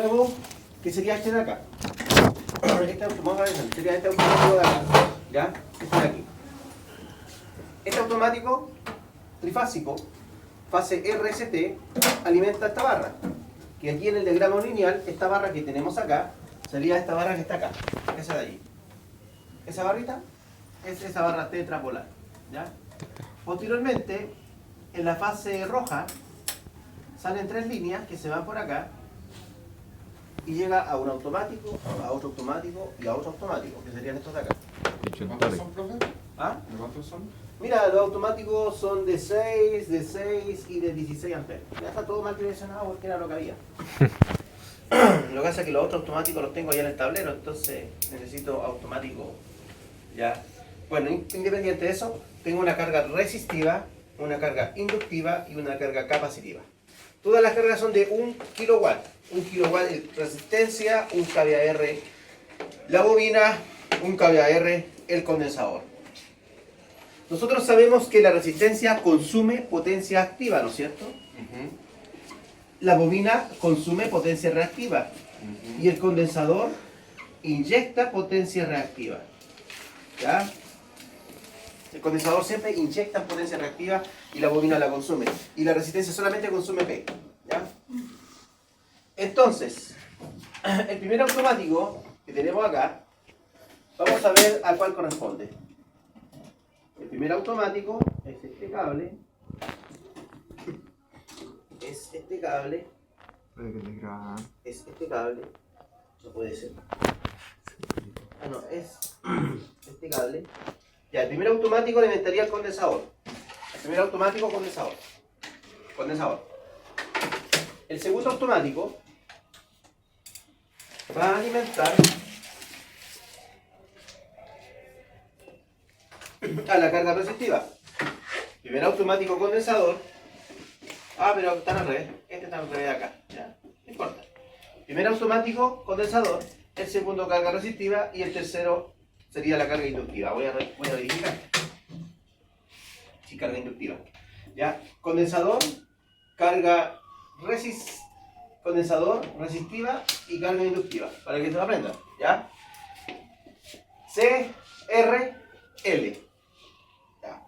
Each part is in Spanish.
Luego, ¿qué sería este de acá? Sería este automático de acá, ¿ya? Este de aquí. Este automático trifásico, fase RST, alimenta esta barra. Que aquí en el diagrama lineal, esta barra que tenemos acá, sería esta barra que está acá, esa de allí. Esa barrita es esa barra tetrapolar, ¿ya? Posteriormente, en la fase roja, salen 3 líneas que se van por acá y llega a un automático, a otro automático y a otro automático, que serían estos de acá. ¿De cuántos son, profe? ¿Ah? ¿De cuántos son? Mira, los automáticos son de 6 y de 16 amperes. Ya está todo mal dimensionado porque era lo que había. Lo que pasa es que los otros automáticos los tengo ya en el tablero, entonces necesito automático ya. Bueno, independiente de eso, tengo una carga resistiva, una carga inductiva y una carga capacitiva. Todas las cargas son de 1 kilowatt. 1 kilowatt de resistencia, 1 kVAR la bobina, 1 kVAR el condensador. Nosotros sabemos que la resistencia consume potencia activa, ¿no es cierto? La bobina consume potencia reactiva y el condensador inyecta potencia reactiva. ¿Ya? El condensador siempre inyecta potencia reactiva y la bobina la consume. Y la resistencia solamente consume P. ¿Ya? Entonces, el primer automático que tenemos acá, vamos a ver a cuál corresponde. El primer automático es este cable. Es este cable. Es este cable. No puede ser. Ah, no, es este cable. Ya, el primer automático alimentaría el condensador. El primer automático, condensador. Condensador. El segundo automático va a alimentar a la carga resistiva. Primer automático condensador. Ah, pero están al revés. Este está al revés de acá. ¿Ya? No importa. Primer automático condensador. El segundo carga resistiva. Y el tercero sería la carga inductiva. Voy a verificar. Sí, carga inductiva. ¿Ya? Condensador, carga condensador, resistiva y carga inductiva. Para que se lo aprendan. ¿Ya? C, R, L. ¿Ya?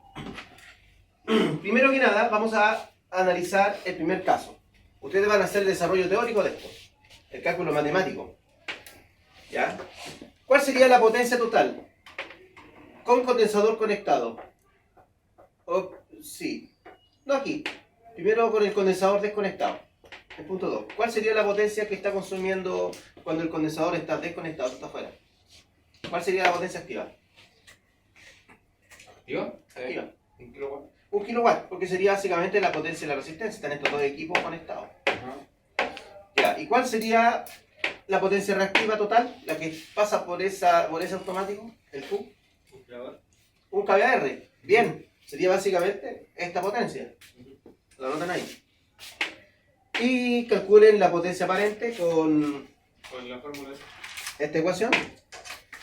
Primero que nada, vamos a analizar el primer caso. Ustedes van a hacer el desarrollo teórico de esto. El cálculo matemático. ¿Ya? ¿Cuál sería la potencia total? Con condensador conectado. Sí. No aquí. Primero con el condensador desconectado. El punto 2. ¿Cuál sería la potencia que está consumiendo cuando el condensador está desconectado, está afuera? ¿Cuál sería la potencia activa? ¿Activa? Activa. 1 kilowatt. 1 kilowatt, porque sería básicamente la potencia de la resistencia. Están estos dos equipos conectados. Ya. ¿Y cuál sería la potencia reactiva total? La que pasa por ese automático, el Q. 1 kVAR. Bien. Sería básicamente esta potencia. Lo anotan ahí. Y calculen la potencia aparente con la fórmula esta ecuación.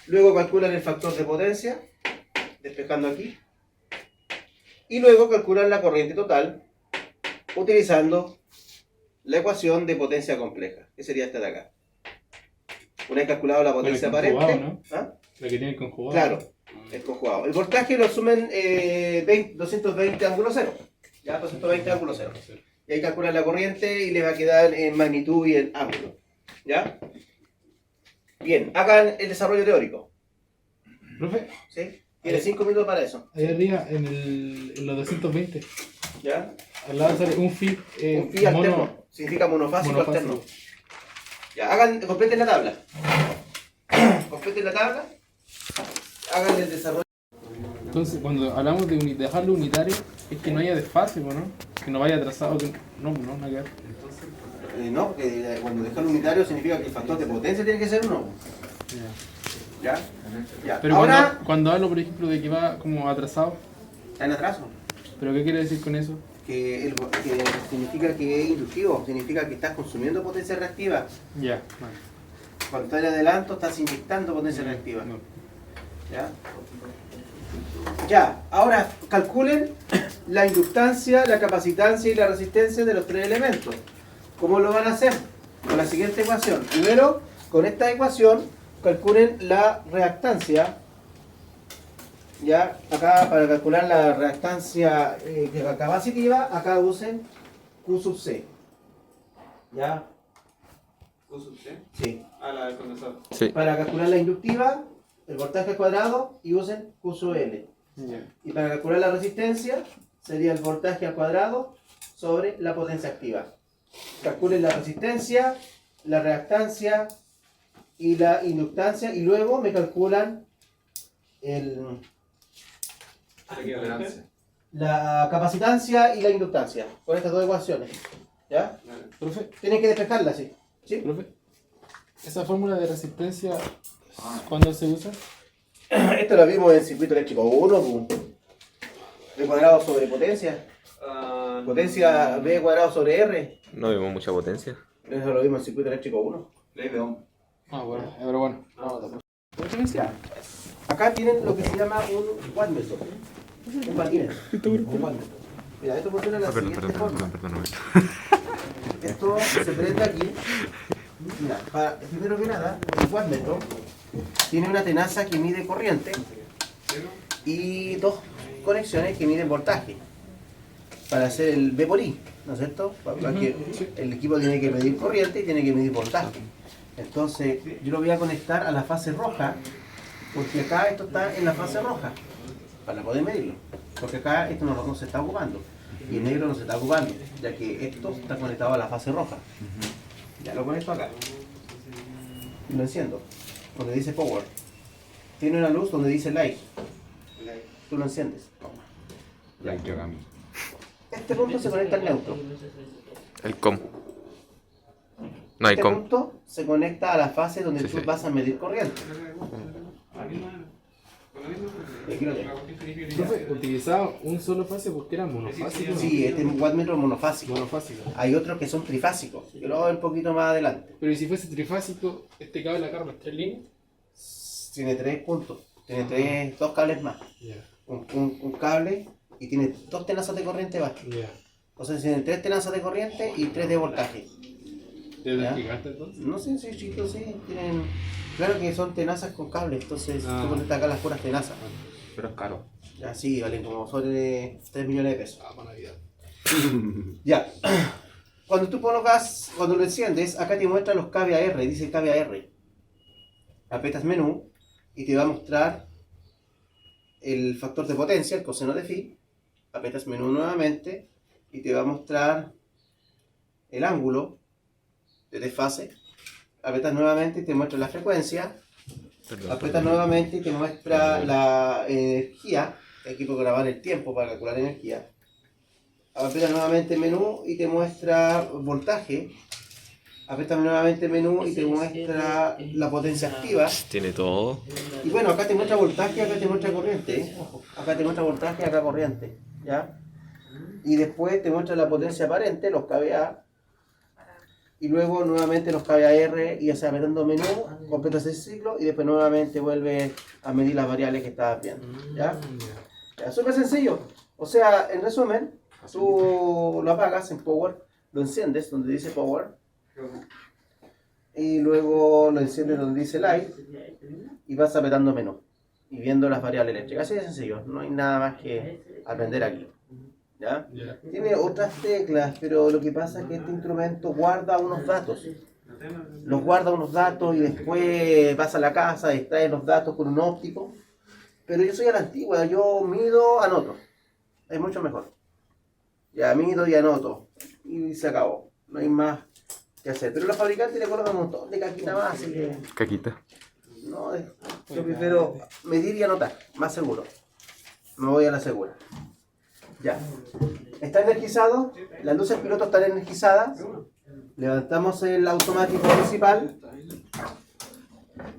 Luego calculan el factor de potencia, despejando aquí. Y luego calculan la corriente total, utilizando la ecuación de potencia compleja, que sería esta de acá. Una vez calculado la potencia aparente. ¿No? ¿Ah? La que tiene conjugado. Claro, el conjugado. El voltaje lo asumen 220 ángulo cero. Ya, 220 ángulo cero. Y ahí calculan la corriente y le va a quedar en magnitud y en ángulo. ¿Ya? Bien, hagan el desarrollo teórico. Profe, ¿Sí? Tiene 5 minutos para eso. ahí arriba en los 220, ¿Ya? al lado sale un phi. Un phi alterno. Significa monofásico alterno. Ya, completen la tabla. Completen la tabla. Hagan el desarrollo. Entonces, cuando hablamos de dejarlo unitario, es que no haya desfase, ¿no? Que no vaya atrasado. No, nada que ver. No, porque cuando dejan unitario significa que el factor de potencia tiene que ser 1. ¿Ya? Ya. Pero Ahora, cuando hablo, por ejemplo, de que va como atrasado, está en atraso. ¿pero qué quiere decir con eso? Que significa que es inductivo, significa que estás consumiendo potencia reactiva. Ya, vale. Cuando estás en adelanto, estás inyectando potencia reactiva. No. ¿Ya? Ya, ahora calculen la inductancia, la capacitancia y la resistencia de los 3 elementos. ¿Cómo lo van a hacer? con la siguiente ecuación. Primero, con esta ecuación, calculen la reactancia. Ya, acá para calcular la reactancia capacitiva, acá usen Q sub C. ¿Ya? ¿Q sub C? Sí. Ah, la del condensador. Sí. Para calcular la inductiva, el voltaje al cuadrado y usen Q sub L. Y para calcular la resistencia, sería el voltaje al cuadrado sobre la potencia activa. Calculen la resistencia, la reactancia y la inductancia y luego me calculan la capacitancia y la inductancia con estas dos ecuaciones. ¿Ya? Profe, Tienen que despejarlas, ¿sí? ¿Sí? profe, esa fórmula de resistencia, ¿cuándo se usa? Esto lo vimos en circuito eléctrico 1, B cuadrado sobre potencia. Potencia B cuadrado sobre R. No vemos mucha potencia. Eso lo vimos en circuito eléctrico 1. Ley de Ohm. Ah, bueno, pero bueno. Ya. Acá tienen lo que se llama un wattmetro. Un paquímetro. Un wattmetro. Mira, esto funciona de la siguiente forma. Perdón. Esto se prende aquí. Mira, primero que nada, el wattmetro tiene una tenaza que mide corriente y dos conexiones que miden voltaje para hacer el V por I, ¿no es cierto? El equipo tiene que medir corriente y tiene que medir voltaje. Entonces, yo lo voy a conectar a la fase roja, porque acá esto está en la fase roja, para poder medirlo. Porque acá esto no se está ocupando, y el negro no se está ocupando, ya que esto está conectado a la fase roja. Ya lo conecto acá. Y lo enciendo, donde dice Power. Tiene una luz donde dice Light. Tú lo enciendes. Like Yogami. Este punto se conecta al neutro. El com. No hay Este com. punto se conecta a la fase donde Sí, tú sí. vas a medir corriente. Y aquí lo tengo. Profe, utilizaba un solo fase porque era monofásico. Sí, este es un wattmetro monofásico. Monofásico. Hay otros que son trifásicos, que lo voy a ver un poquito más adelante. Pero ¿y si fuese trifásico, este cable acá las 3 líneas? Tiene 3 puntos, tiene dos cables más. Ya, Un cable y tiene 2 tenazas de corriente más. ya. O sea, tiene 3 tenazas de corriente y 3 de voltaje. ¿Te lo ¿Ya? explicaste entonces? No sé, sí, chicos, sí, tienen... Claro que son tenazas con cable, entonces Ah. tú conectas acá las puras tenazas. Pero es caro. Ya, sí, valen como sobre 3 millones de pesos. Ah, para Navidad. Ya. Cuando tú colocas, cuando lo enciendes, acá te muestra los kVAR, dice kVAR. Apretas menú y te va a mostrar el factor de potencia, el coseno de phi. Apretas menú nuevamente y te va a mostrar el ángulo de desfase. Apretas nuevamente y te muestra la frecuencia. Apretas nuevamente y te muestra la energía. Aquí puedo grabar el tiempo para calcular energía. Apretas nuevamente menú y te muestra voltaje. Apretas nuevamente menú y te muestra la potencia activa. Tiene todo. Y bueno, acá te muestra voltaje, acá te muestra corriente. Acá te muestra voltaje, acá corriente. ¿Ya? Y después te muestra la potencia aparente, los kVA. Y luego nuevamente los kVAR y ya apretando menú, completas el ciclo y después nuevamente vuelves a medir las variables que estabas viendo. ¿Ya? Ya, súper sencillo. O sea, en resumen, tú lo apagas en Power, lo enciendes donde dice Power y luego lo enciendes donde dice Light y vas apretando menú y viendo las variables eléctricas. Así de sencillo, no hay nada más que aprender aquí. ¿Ya? Ya. Tiene otras teclas, pero lo que pasa es que este instrumento guarda unos datos. Los guarda unos datos y después vas a la casa, extraes los datos con un óptico. Pero yo soy a la antigua, yo mido, anoto. Es mucho mejor. Ya mido y anoto. Y se acabó. No hay más que hacer. Pero los fabricantes le colocan un montón de caquita más, así que Caquita. no, yo prefiero medir y anotar, más seguro. Me voy a la segura. Ya. Está energizado, las luces piloto están energizadas. Levantamos el automático principal.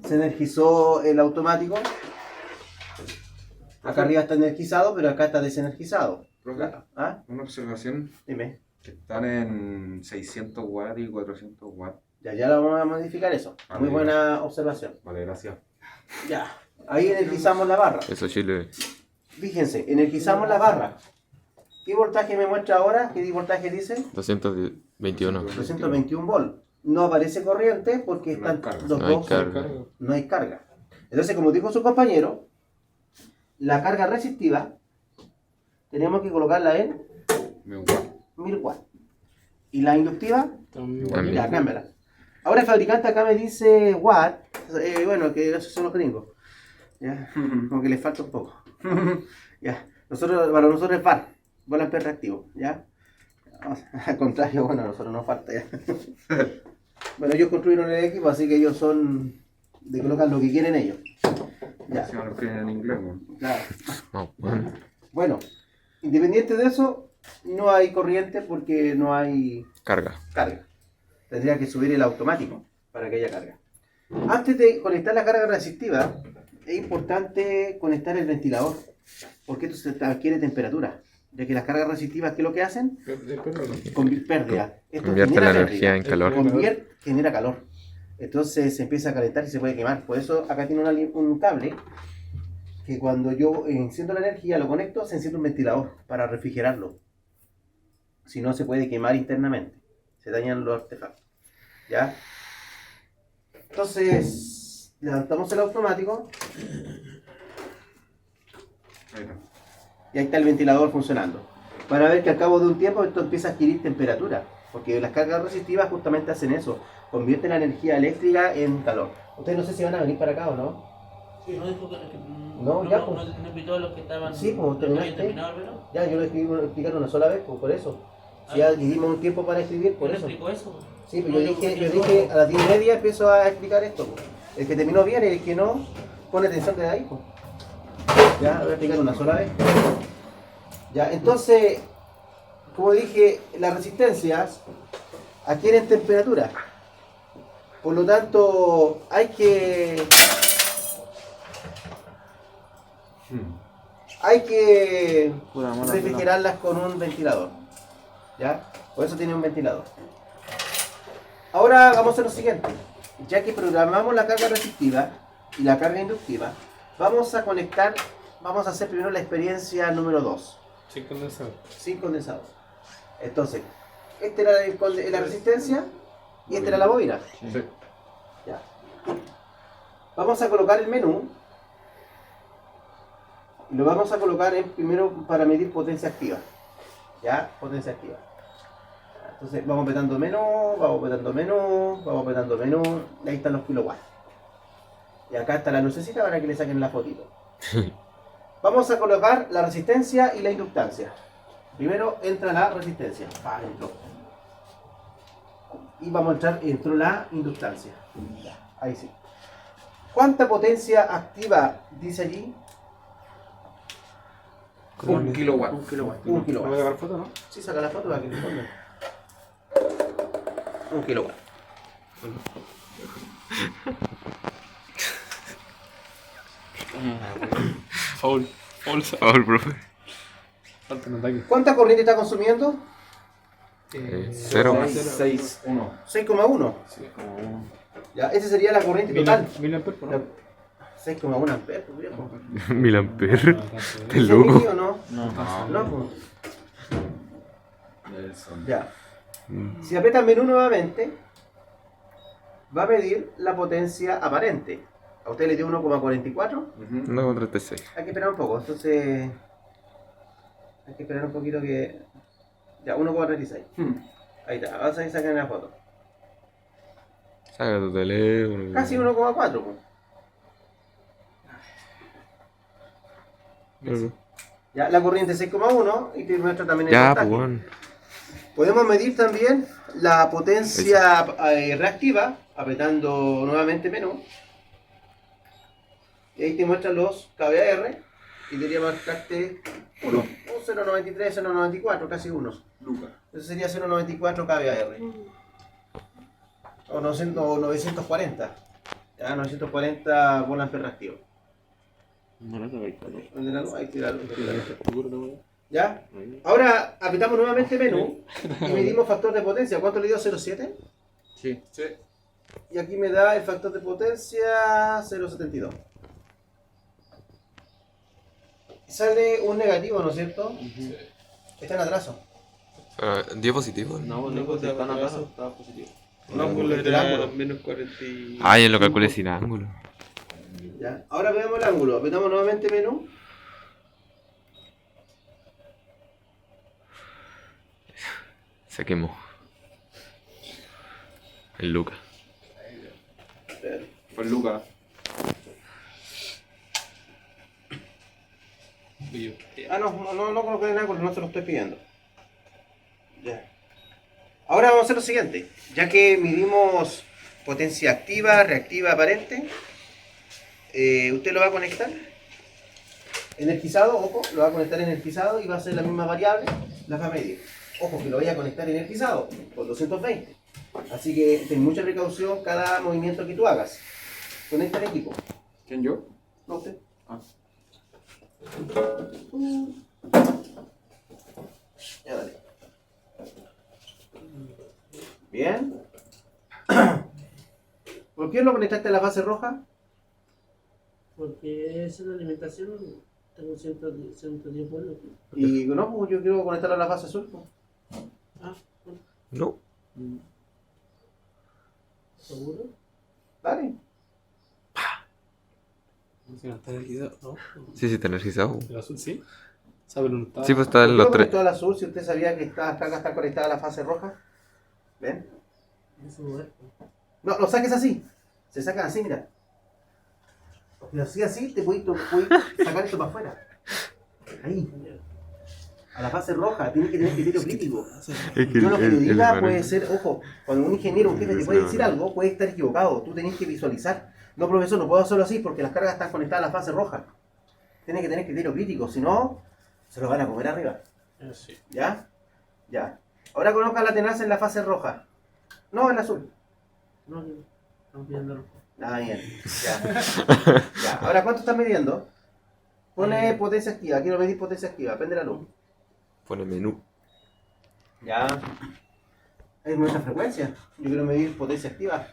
Se energizó el automático. Acá arriba está energizado, pero acá está desenergizado. Profe, ¿Ah? una observación, Dime. que están en 600 watts y 400 watts. Ya lo vamos a modificar eso. Muy buena observación. Vale, gracias. Ya. Ahí energizamos la barra. Eso Chile. Fíjense, energizamos la barra. ¿Qué voltaje me muestra ahora? ¿Qué voltaje dice? 221. 221 volt. no aparece corriente porque No hay están carga. los No hay dos, carga. no hay carga. Entonces, como dijo su compañero, la carga resistiva tenemos que colocarla en 1000 watts. Y la inductiva, También. la cámara. Ahora el fabricante acá me dice watt, bueno, que esos son los gringos. ¿Ya? Como que les falta un poco. Ya. Para nosotros es bar, bola en reactivo, ¿ya? Al contrario, bueno, a nosotros nos falta ya. Bueno, ellos construyeron el equipo, así que ellos son de colocar lo que quieren ellos. Ya. Si no lo escriben en inglés, weón. Claro. No, bueno. Bueno, independiente de eso, no hay corriente porque no hay Carga. carga. Tendría que subir el automático para que haya carga. Antes de conectar la carga resistiva, es importante conectar el ventilador, porque esto se adquiere temperatura. Ya que las cargas resistivas, ¿qué es lo que hacen? Pérdida. Esto Convierte genera la energía en calor. Genera calor. Entonces se empieza a calentar y se puede quemar. Por eso acá tiene un cable que cuando yo enciendo la energía, lo conecto, se enciende un ventilador para refrigerarlo. Si no, se puede quemar internamente. Se dañan los artefactos. ¿Ya? Entonces, levantamos el automático Ahí está. y ahí está el ventilador funcionando. Van a ver que al cabo de un tiempo esto empieza a adquirir temperatura, porque las cargas resistivas justamente hacen eso, convierten la energía eléctrica en calor. Ustedes no sé si van a venir para acá o no. Sí, no dijo que No, ya, pues. no invitó a los que estaban. Sí, pues, los que habían terminaste. terminado el verano. Ya, yo lo escribí explicar una sola vez, pues por eso. Si ya dimos un tiempo para escribir, por ¿No eso. explicó eso? Sí, pues No, yo no, dije porque a las 10:30 empiezo a explicar esto. Pues. El que terminó bien y el que no, pone atención de ahí. Pues. Ya, voy a explicar una sola vez. Ya, entonces, como dije, las resistencias adquieren temperatura. Por lo tanto, hay que refrigerarlas con un ventilador. ¿Ya? Por eso tiene un ventilador. Ahora vamos a hacer lo siguiente. Ya que programamos la carga resistiva y la carga inductiva, vamos a hacer primero la experiencia número 2. Sin condensador. Sin condensador. Entonces, esta era la resistencia y esta era la bobina. Sí. Ya. Vamos a colocar el menú y lo vamos a colocar primero para medir potencia activa. ¿Ya? Potencia activa. Entonces vamos apretando menú, vamos apretando menú, vamos apretando menú, y ahí están los kilowatts. Y acá está la lucecita para que le saquen la fotito. Vamos a colocar la resistencia y la inductancia. Primero entra la resistencia. Entró. Y vamos a entrar, entró la inductancia. Ya, ahí sí. ¿Cuánta potencia activa dice allí? 1 kilowatt. 1 kilowatt. ¿No 1 voy a kilowatt. sacar foto, no? Sí, saca la foto para que le pongan. 1 kilowatt. Foul. Ahora, profe. Falta un ataque. ¿Cuánta corriente está consumiendo? Cero. 6, 1. 6,1. Ya, esa sería la corriente total. 1000 amperes por hora. 6,1 amperes, pues, viejo. 1000 amperes. ¿Estás ¿Es loco? o no? No, pues. Ya. Si aprietas menú nuevamente, va a medir la potencia aparente. A usted le dio 1,44. 1,36. Hay que esperar un poco, entonces. Hay que esperar un poquito que. Ya, 1,36. Ahí está, vas a sacar la foto. Saca tu teléfono. Casi 1,4. Pues. Ya, la corriente es 6,1 y te muestra también el Ya, voltaje. pues, bueno. Podemos medir también la potencia reactiva, apretando nuevamente menú. Y ahí te muestran los kVAR y debería marcarte 1, un 0,93, 0,94, casi 1. Eso sería 0,94 kVAR. O 940. Ya, 940 voltaje reactivo. ¿Dónde la luz? Ahí tira la luz. ¿Ya? Ahora apretamos nuevamente menú y medimos factor de potencia. ¿Cuánto le dio? ¿0,7? Sí. Y aquí me da el factor de potencia 0,72. Sale un negativo, ¿no es cierto? Está en atraso. ¿10 positivo? No, pues están atrás, estaba positivo. Un ángulo El era ángulo. menos 40 y... Ah, yo lo calculé sin ángulo. ¿Ya? Ahora veamos el ángulo. Apretamos nuevamente menú. Se quemó. El Luca. Por Lucas. Ah, no coloqué el ángulo, no se lo estoy pidiendo. Ya. Ahora vamos a hacer lo siguiente. Ya que midimos potencia activa, reactiva, aparente, usted lo va a conectar energizado, ojo, lo va a conectar energizado y va a ser la misma variable, la va a medir. Ojo, que lo vaya a conectar energizado por 220. Así que ten mucha precaución cada movimiento que tú hagas. Conecta el equipo. ¿Quién yo? No usted. Ah. Ya dale. Bien. ¿Por qué no conectaste a la fase roja? Porque esa es la alimentación. Tengo 110 vuelos. Y no, pues yo quiero conectarlo a la fase azul. Pues. Ah, bueno, No. ¿seguro? Dale. Si no está energizado, ¿no? Sí, está energizado. El azul sí. ¿Sabe no está? Sí, pues está ¿Por en qué los lo tres. conectó al azul si usted sabía que esta carga está conectada a la fase roja? ¿Ven? Eso no es. No, lo saques así. Se sacan así, mira. Y así te puedes sacar esto para afuera. Ahí. A la fase roja, tienes que tener criterio crítico. Es que Yo lo que le diga hermano- puede ser, ojo, cuando un ingeniero, un jefe te puede decir algo, puede estar equivocado. Tú tenés que visualizar. No, profesor, no puedo hacerlo así porque las cargas están conectadas a la fase roja. Tienes que tener criterio crítico, si no, se lo van a comer arriba. Sí. ¿Ya? Ya. Ahora conozca la tenaza en la fase roja. No, en la azul. No, estamos pidiendo. Ah, bien. Ya. Ya. Ahora, ¿cuánto estás midiendo? Pone potencia activa. Quiero medir potencia activa. Prende la luz. Pone menú. Ya. Es nuestra frecuencia. Yo quiero medir potencia activa.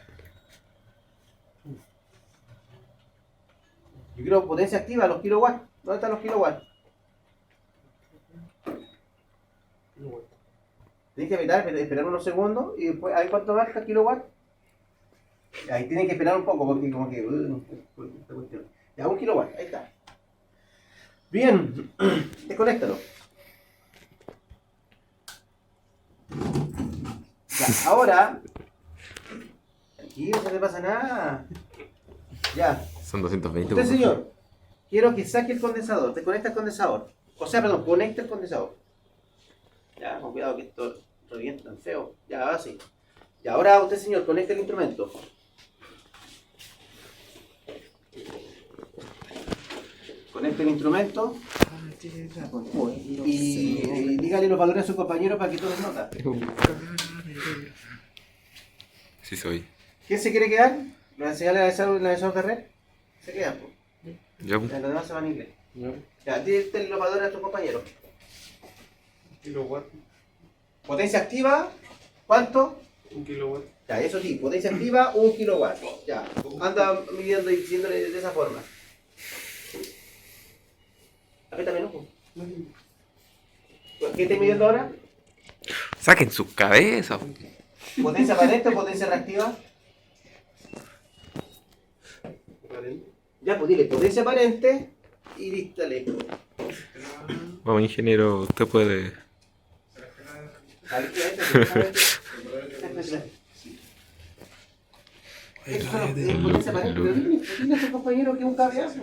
Yo quiero potencia activa, los kilowatts. ¿Dónde están los kilowatts? Tienes que esperar unos segundos y después, ¿ahí cuánto marca kilowatts? Ahí tienen que esperar un poco porque como que... esta cuestión. Ya, 1 kilowatt, ahí está. Bien, desconéctalo. Ya, ahora... Aquí no se le pasa nada. Ya. Son 220. Usted, señor, quiero que saque el condensador. Desconecta el condensador. O sea, perdón, conecta el condensador. Ya, con cuidado que esto revienta tan feo. Ya, ahora sí. Y ahora usted, señor, conecta el instrumento. Conecta el instrumento. Y dígale los valores a su compañero para que todos nota. Sí soy. ¿Quién se quiere quedar? ¿La enseñarle a la de red? Se queda, pues. Ya, pues. Los demás se van a inglés. Ya, dile los valores a tu compañero. Kilowatt. Potencia activa, ¿cuánto? 1 kilowatt. Ya, eso sí, potencia activa, 1 kilowatt. Ya, anda midiendo y diciéndole de esa forma. Apriétame, ¿no? ¿Qué estás midiendo ahora? Saquen sus cabezas. ¿Potencia aparente o potencia reactiva? Ya, pues dile, potencia aparente y lístale. Vamos, ingeniero, usted puede. Potencia aparente, pero dile a tu compañero que es un cabeazo.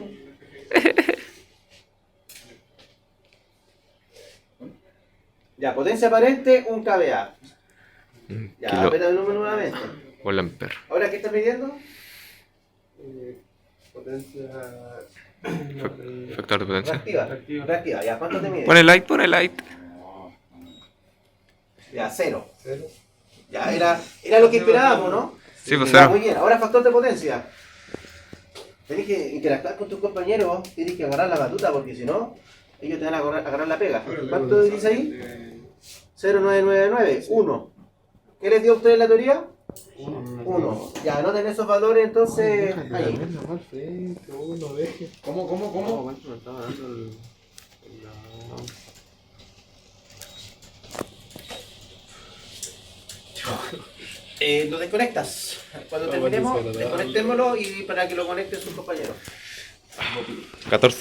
Ya, potencia aparente, un kVA. Ya, Kilo. apeta el número nuevamente. O el ampere. ¿Ahora qué estás midiendo? Potencia... Factor de potencia. Reactiva. Reactiva. Reactiva, ya, ¿cuánto te mide? Pone light, pone light. Ya, 0. 0. Ya, era lo que esperábamos, ¿no? Sí, pues Ya, cero. muy bien, ahora factor de potencia. Tenés que interactuar con tus compañeros, tienes que agarrar la batuta porque si no, ellos te van a agarrar la pega. ¿Cuánto dice ahí? 0,999, 1. ¿Qué les dio a ustedes la teoría? 1. Ya, anoten esos valores entonces ahí. ¿Cómo? ¿Cuánto me estaba dando el... Lo desconectas. Cuando Ah, terminemos, bueno, desagradable. desconectémoslo y para que lo conecte sus compañeros. 14.